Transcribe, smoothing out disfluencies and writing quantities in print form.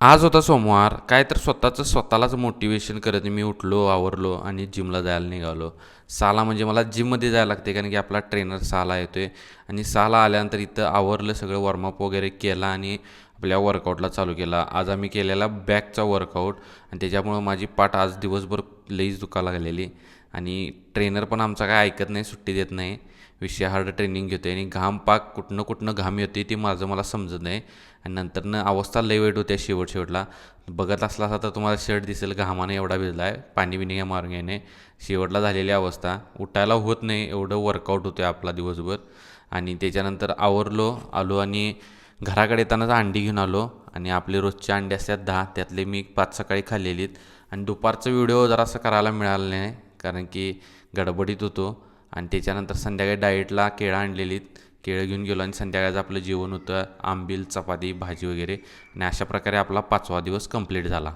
आज होता सोमवार. काय तर स्वतःलाच मोटिवेशन करत मी उठलो, आवरलो आणि जिमला जायला निघालो. 6ला म्हणजे मला जिममध्ये जायला लागते कारण की आपला ट्रेनर 6ला येतो आहे आणि 6ला आल्यानंतर इथं आवरलं सगळं वॉर्मअप वगैरे केला आणि आपल्या वर्कआउटला चालू केला. आज आम्ही केलेला बॅकचा वर्कआउट आणि त्याच्यामुळं माझी पाठ आज दिवसभर लईच दुखायला लागलेली आणि ट्रेनर पण आमचा काय ऐकत नाही, सुट्टी देत नाही. विषय हार्ड ट्रेनिंग घेतो आहे आणि घाम पाक कुठनं कुठनं घाम येते ते माझं मला समजत नाही आणि नंतरनं अवस्था लई वाईट होते शेवटला बघत असला तर तुम्हाला शर्ट दिसेल घामाने एवढा भिजला आहे पाणी बिणी मारून घेणे शेवटला झालेली अवस्था उठायला होत नाही एवढं वर्कआउट होते आपला दिवसभर आणि त्याच्यानंतर आवरलो आलो आणि घराकडे येतानाच अंडी घेऊन आलो आणि आपले रोजचे अंडे असतात 10 त्यातले मी 5 सकाळी खाल्लेलीत आणि दुपारचं व्हिडिओ जरासं करायला मिळालं नाही कारण की गडबडीत होतो आणि त्याच्यानंतर संध्याकाळी डाएटला केळं आणलेलीत केळं घेऊन गेलो आणि संध्याकाळचं आपलं जेवण होतं आंबील चपाती भाजी वगैरे आणि अशा प्रकारे आपला 5वा दिवस कंप्लीट झाला.